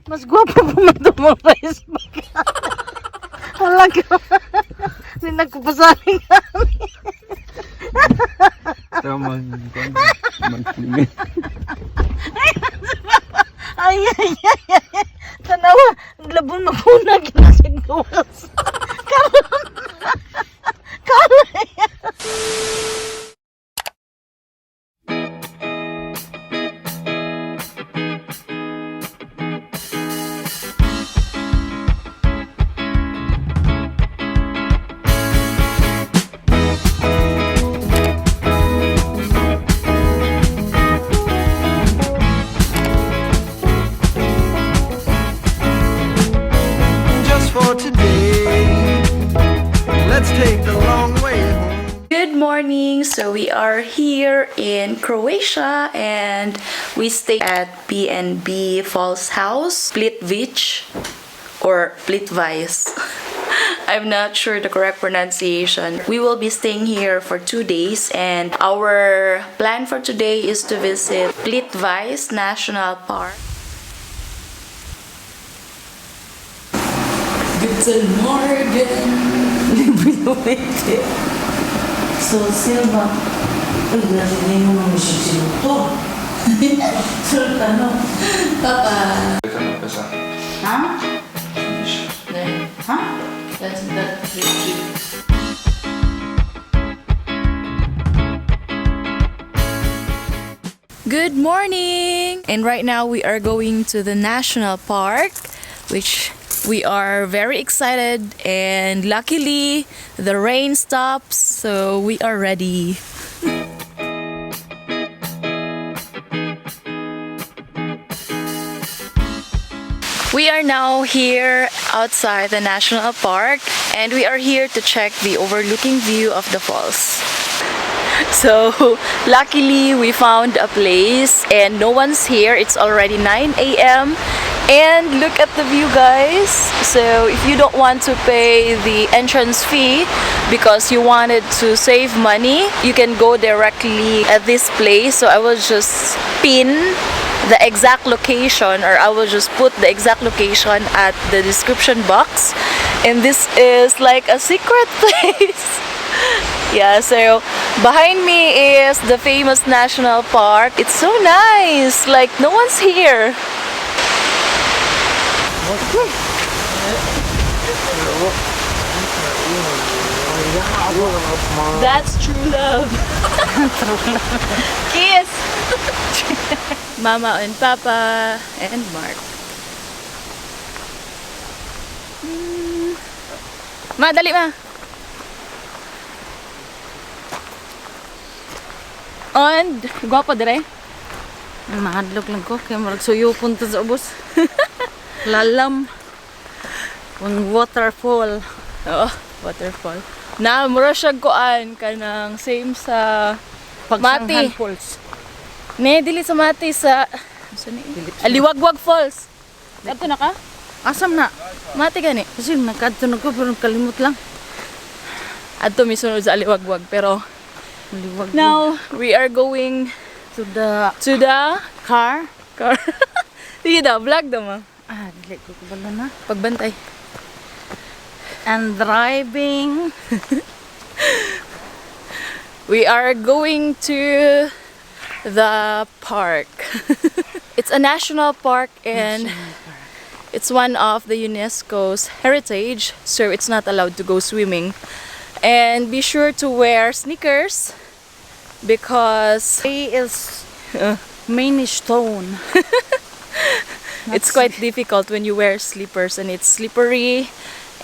Mas gwapo pa man ito mga Facebook. Halaga. Hindi nagpapasaling kami. Ito magpingan. Ay, ay, ay, ay. Tanawa, labon magpunag na sigwas. Karon. Karon. Good morning. So we are here in Croatia and we stay at B&B Falls House, Plitvice or Plitvice. I'm not sure the correct pronunciation. We will be staying here for 2 days and our plan for today is to visit Plitvice National Park. Good morning. So, Silva, naglalagay mo naman siya sinuto. Sultano. Papa. Ha? Ha? That's Good morning! And right now we are going to the National Park, which we are very excited, and luckily the rain stops, so we are ready. We are now here outside the National Park and we are here to check the overlooking view of the falls. So luckily we found a place and no one's here. It's already 9 a.m. and look at the view, guys. So if you don't want to pay the entrance fee because you wanted to save money, you can go directly at this place. So I will just pin the exact location, or I will just put the exact location at the description box. And this is like a secret place. Yeah, so behind me is the famous national park. It's so nice, like no one's here. That's true love. Kiss. Mama and Papa and Mark. Ma, dali ma. And gwapo dire. Mahadlok lang ko, kaya marag suyo punta sa ubos. Lalam. Ang waterfall. Oh, waterfall. Na, mura siya kuan kanang same sa Pagsanghan Mati. Falls. Ne, dili sa Mati sa Aliwagwag Falls. Adto na ka? Asam na. Mati gani. Kasi nakadto na ko, pero kalimut lang. Adto misunod sa Aliwagwag, pero Liwag now we are going to the to the car. Sige daw, vlog daw ma. Ah, dili ko kabalo na. Pagbantay. And driving. We are going to the park. It's a national park and it's one of the UNESCO'S heritage, so it's not allowed to go swimming. And be sure to wear sneakers because It is many stone. it's quite difficult when you wear slippers and it's slippery.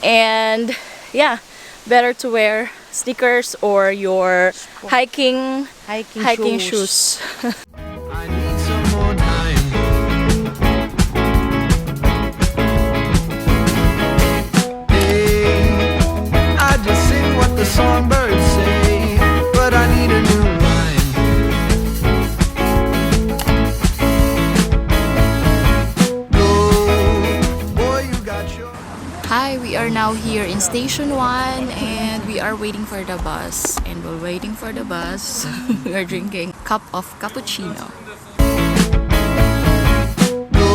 And yeah, better to wear sneakers or your hiking shoes. I need some more time. Hey, I just sing what the songbirds say, but I need a new rhyme. Go, boy, you got your. Hi, we are now here in Station 1 and we are waiting for the bus. And while waiting for the bus, we are drinking a cup of cappuccino. Go,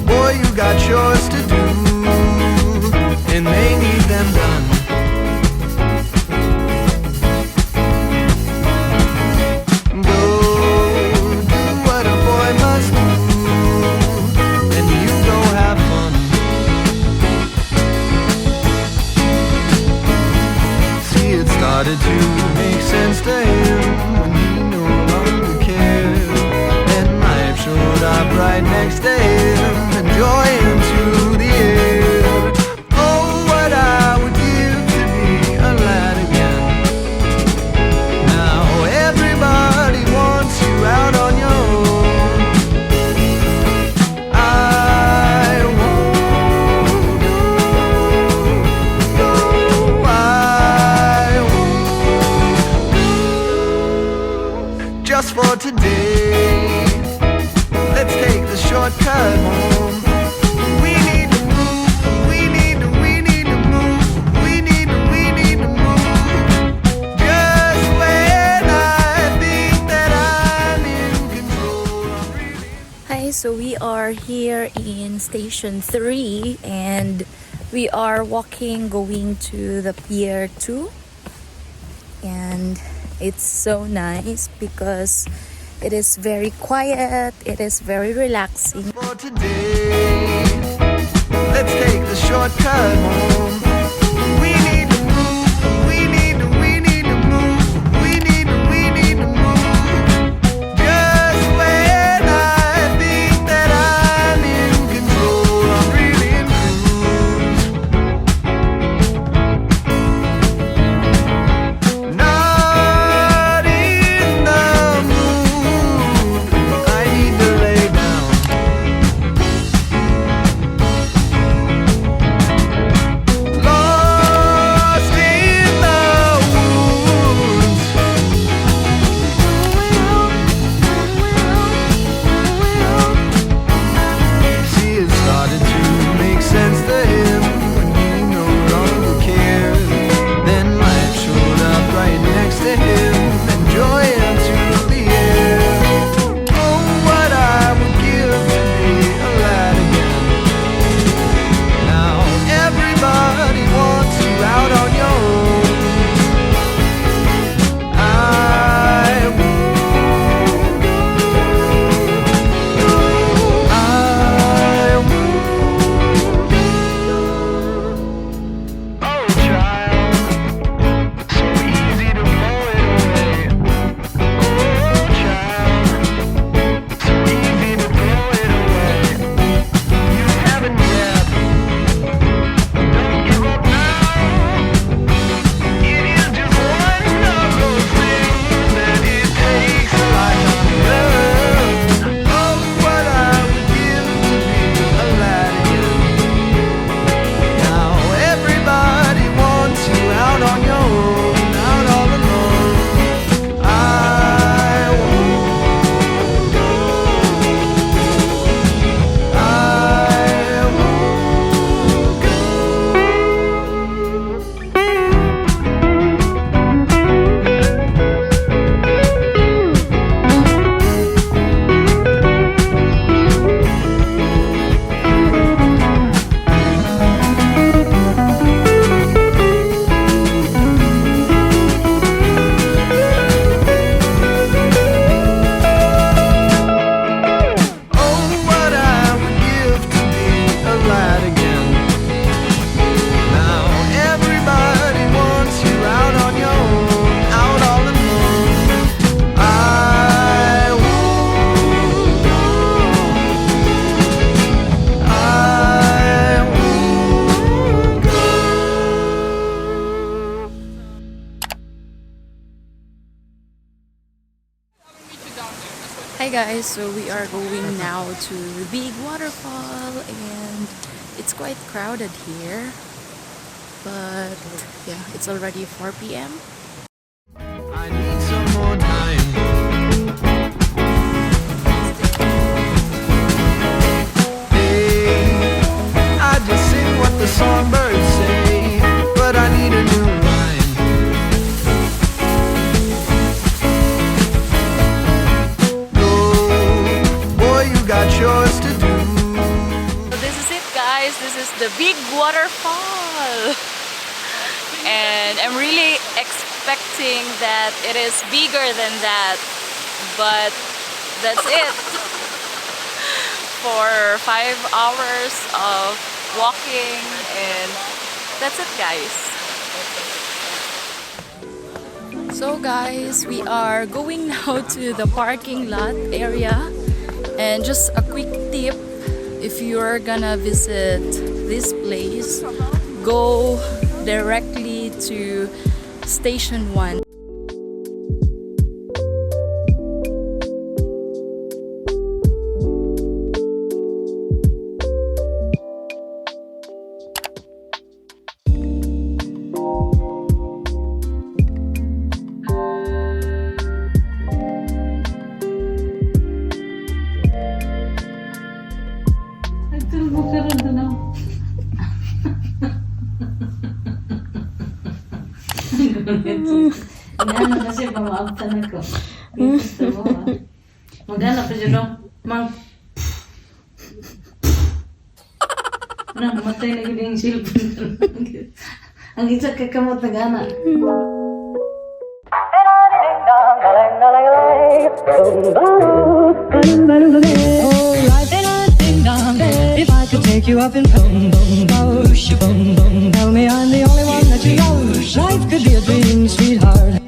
boy, next to him, enjoying to the air. Oh, what I would give to be a lad again. Now everybody wants you out on your own. I won't go, I won't go. Just for today, let's take the shortcut home. We need to move, we need to move, we need to move. Just when I think that I'm in control, I'm really. Hi, so we are here in Station 3 and we are walking going to the Pier 2, and it's so nice because it is very quiet, it is very relaxing. For today, let's take the shortcut home. We need to move, we need to move, we need to move. Just when I think that I'm in control, I'm really in cruise. Not in the mood, I need to lay down. Lost in the woods. See, it started to make sense to him when he no longer cared. Then life showed up right next to him, enjoying to the air. Oh, what I would give to be a lad again. Now everybody wants you out on your own. I won't go. I won't go. Oh, child, so easy to blow it away. Oh, child, so easy to blow it away. You haven't yet. Don't give up now. It is just one of those things that it takes a lifetime to learn. Oh, what I would give to be a lad again. Now everybody wants you out on your own, out all alone. I won't go. I won't go. Oh, what I would give to be a lad again. Now everybody wants you out on your own, out all alone. I won't go. I won't go. Hi guys, so we are going now to the big waterfall and it's quite crowded here, but yeah, it's already 4 p.m. I need some more time. Hey, I just sing what the songbirds say, but I need a new line. No, boy, you got yours to do. So this is it guys, this is the big waterfall and I'm really expecting that it is bigger than that, but that's it. For 5 hours of walking and that's it guys. So guys, we are going now to the parking lot area And just a quick tip, if you're gonna visit this place, go directly to Station 1. Ano kasi pamaabtan ako. Gusto mo ah. Maghanap pa siya dong. Mang. Namatay na gini yung cellphone. Ang isa kakamot na gana. If I could take you up in boom, boom, boom, boom, boom, tell me I'm the only one that you know. Life could be a dream, sweetheart.